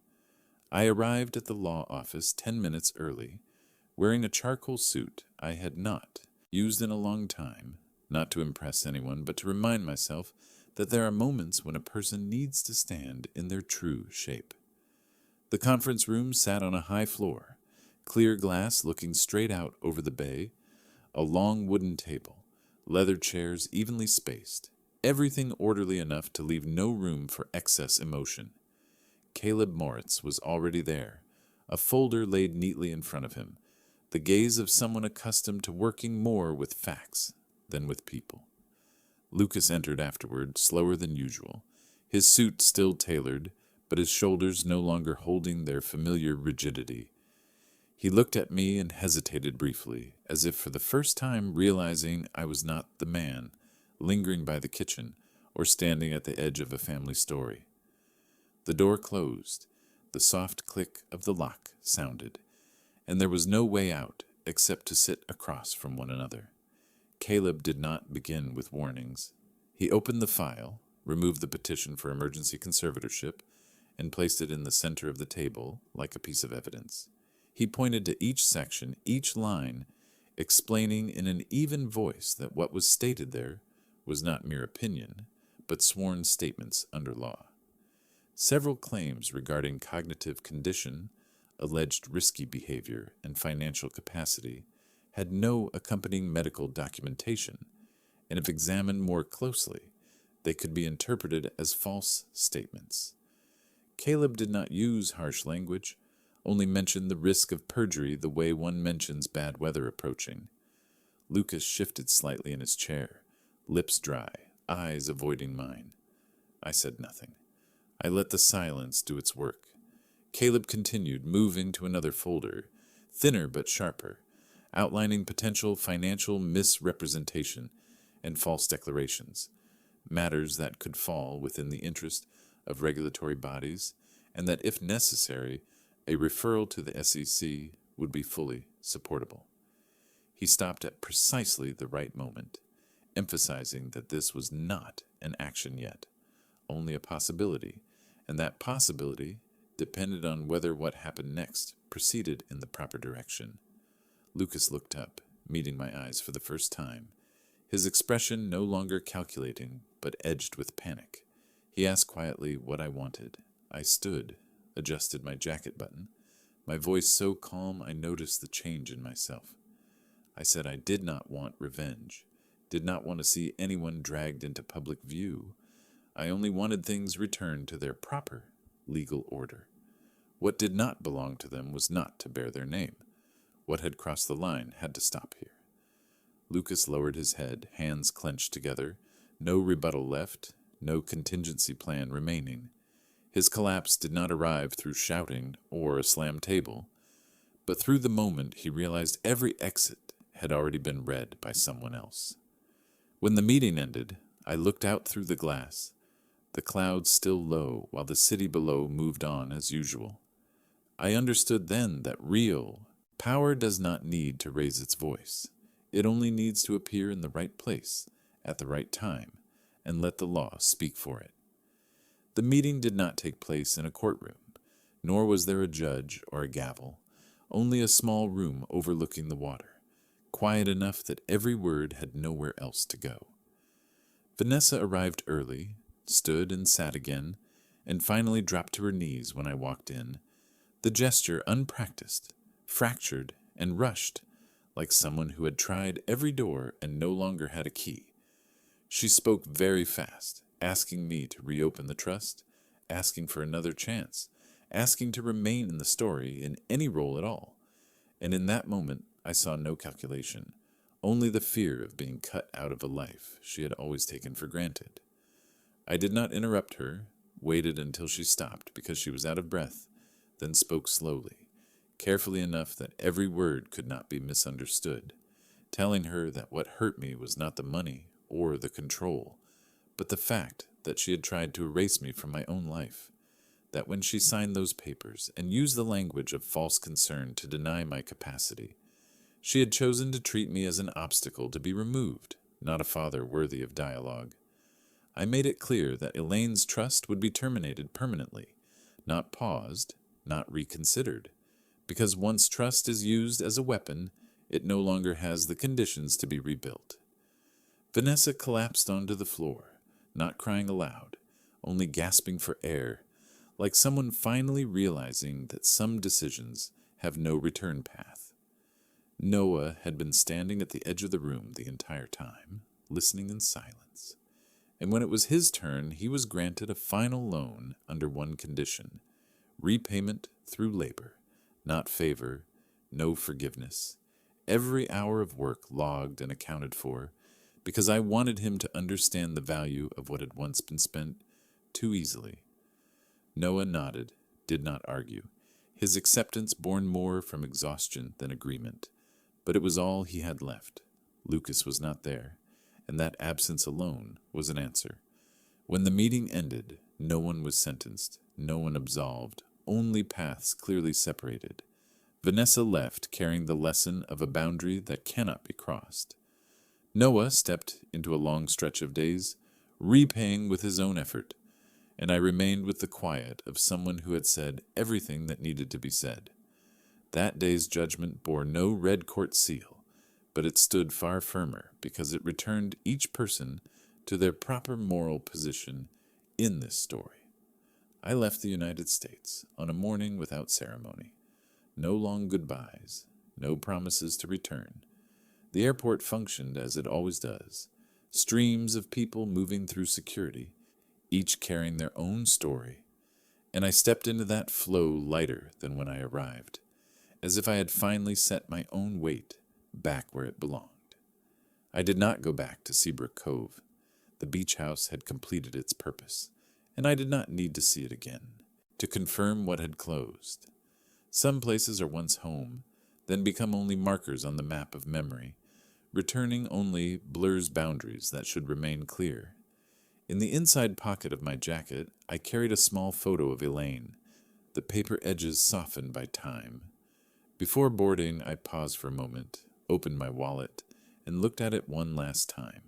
I arrived at the law office 10 minutes early, wearing a charcoal suit I had not used in a long time, not to impress anyone, but to remind myself that there are moments when a person needs to stand in their true shape. The conference room sat on a high floor, clear glass looking straight out over the bay, a long wooden table, leather chairs evenly spaced, everything orderly enough to leave no room for excess emotion. Caleb Moritz was already there, a folder laid neatly in front of him, the gaze of someone accustomed to working more with facts than with people. Lucas entered afterward, slower than usual, his suit still tailored, but his shoulders no longer holding their familiar rigidity. He looked at me and hesitated briefly, as if for the first time realizing I was not the man, lingering by the kitchen, or standing at the edge of a family story. The door closed, the soft click of the lock sounded, and there was no way out except to sit across from one another. Caleb did not begin with warnings. He opened the file, removed the petition for emergency conservatorship, and placed it in the center of the table like a piece of evidence. He pointed to each section, each line, explaining in an even voice that what was stated there was not mere opinion, but sworn statements under law. Several claims regarding cognitive condition, alleged risky behavior, and financial capacity had no accompanying medical documentation, and if examined more closely, they could be interpreted as false statements. Caleb did not use harsh language, only mentioned the risk of perjury the way one mentions bad weather approaching. Lucas shifted slightly in his chair, lips dry, eyes avoiding mine. I said nothing. I let the silence do its work. Caleb continued, moving to another folder, thinner but sharper, outlining potential financial misrepresentation and false declarations, matters that could fall within the interest of regulatory bodies, and that, if necessary, a referral to the SEC would be fully supportable. He stopped at precisely the right moment, emphasizing that this was not an action yet, only a possibility, and that possibility depended on whether what happened next proceeded in the proper direction. Lucas looked up, meeting my eyes for the first time, his expression no longer calculating, but edged with panic. He asked quietly what I wanted. I stood, adjusted my jacket button, my voice so calm I noticed the change in myself. I said I did not want revenge, did not want to see anyone dragged into public view. I only wanted things returned to their proper legal order. What did not belong to them was not to bear their name. What had crossed the line had to stop here. Lucas lowered his head, hands clenched together, no rebuttal left, no contingency plan remaining. His collapse did not arrive through shouting or a slammed table, but through the moment he realized every exit had already been read by someone else. When the meeting ended, I looked out through the glass, the clouds still low while the city below moved on as usual. I understood then that real power does not need to raise its voice. It only needs to appear in the right place at the right time and let the law speak for it. The meeting did not take place in a courtroom, nor was there a judge or a gavel, only a small room overlooking the water, quiet enough that every word had nowhere else to go. Vanessa arrived early, stood and sat again, and finally dropped to her knees when I walked in, the gesture unpracticed, fractured, and rushed, like someone who had tried every door and no longer had a key. She spoke very fast, asking me to reopen the trust, asking for another chance, asking to remain in the story in any role at all. And in that moment, I saw no calculation, only the fear of being cut out of a life she had always taken for granted. I did not interrupt her, waited until she stopped because she was out of breath, then spoke slowly, carefully enough that every word could not be misunderstood, telling her that what hurt me was not the money or the control, but the fact that she had tried to erase me from my own life, that when she signed those papers and used the language of false concern to deny my capacity, she had chosen to treat me as an obstacle to be removed, not a father worthy of dialogue. I made it clear that Elaine's trust would be terminated permanently, not paused, not reconsidered, because once trust is used as a weapon, it no longer has the conditions to be rebuilt. Vanessa collapsed onto the floor, not crying aloud, only gasping for air, like someone finally realizing that some decisions have no return path. Noah had been standing at the edge of the room the entire time, listening in silence. And when it was his turn, he was granted a final loan under one condition: repayment through labor, not favor, no forgiveness. Every hour of work logged and accounted for, because I wanted him to understand the value of what had once been spent too easily. Noah nodded, did not argue, his acceptance born more from exhaustion than agreement. But it was all he had left. Lucas was not there, and that absence alone was an answer. When the meeting ended, no one was sentenced, no one absolved, only paths clearly separated. Vanessa left carrying the lesson of a boundary that cannot be crossed. Noah stepped into a long stretch of days, repaying with his own effort, and I remained with the quiet of someone who had said everything that needed to be said. That day's judgment bore no red court seal, but it stood far firmer because it returned each person to their proper moral position in this story. I left the United States on a morning without ceremony. No long goodbyes, no promises to return. The airport functioned as it always does, streams of people moving through security, each carrying their own story, and I stepped into that flow lighter than when I arrived, as if I had finally set my own weight back where it belonged. I did not go back to Seabrook Cove. The beach house had completed its purpose, and I did not need to see it again, to confirm what had closed. Some places are once home, then become only markers on the map of memory. Returning only blurs boundaries that should remain clear. In the inside pocket of my jacket, I carried a small photo of Elaine, the paper edges softened by time. Before boarding, I paused for a moment, opened my wallet, and looked at it one last time.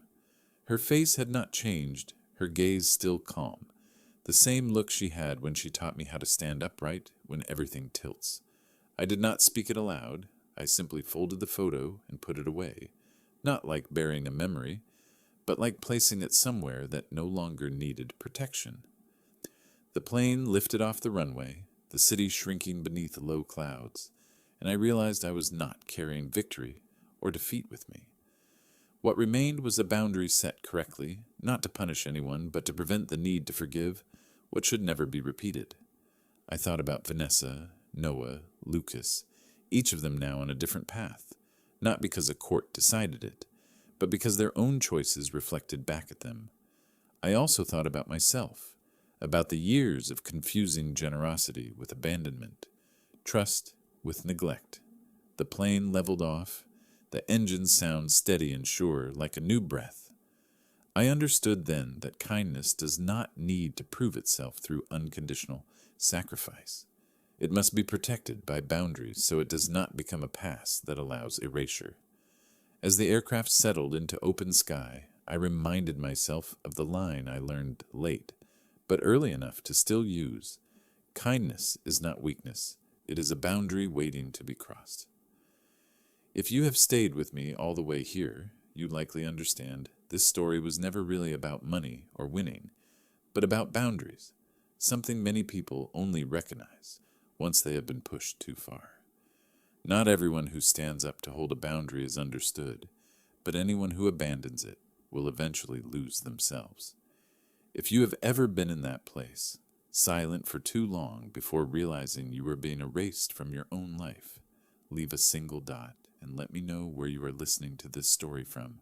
Her face had not changed, her gaze still calm, the same look she had when she taught me how to stand upright when everything tilts. I did not speak it aloud. I simply folded the photo and put it away, not like burying a memory, but like placing it somewhere that no longer needed protection. The plane lifted off the runway, the city shrinking beneath low clouds, and I realized I was not carrying victory or defeat with me. What remained was a boundary set correctly, not to punish anyone, but to prevent the need to forgive what should never be repeated. I thought about Vanessa, Noah, Lucas, each of them now on a different path, not because a court decided it, but because their own choices reflected back at them. I also thought about myself, about the years of confusing generosity with abandonment, trust with neglect. The plane leveled off, the engines sound steady and sure like a new breath. I understood then that kindness does not need to prove itself through unconditional sacrifice. It must be protected by boundaries so it does not become a past that allows erasure. As the aircraft settled into open sky, I reminded myself of the line I learned late, but early enough to still use. Kindness is not weakness. It is a boundary waiting to be crossed. If you have stayed with me all the way here, you likely understand this story was never really about money or winning, but about boundaries, something many people only recognize once they have been pushed too far. Not everyone who stands up to hold a boundary is understood, but anyone who abandons it will eventually lose themselves. If you have ever been in that place, silent for too long before realizing you were being erased from your own life, leave a single dot and let me know where you are listening to this story from.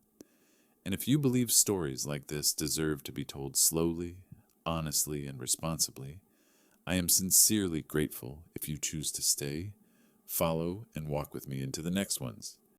And if you believe stories like this deserve to be told slowly, honestly, and responsibly, I am sincerely grateful if you choose to stay, follow, and walk with me into the next ones.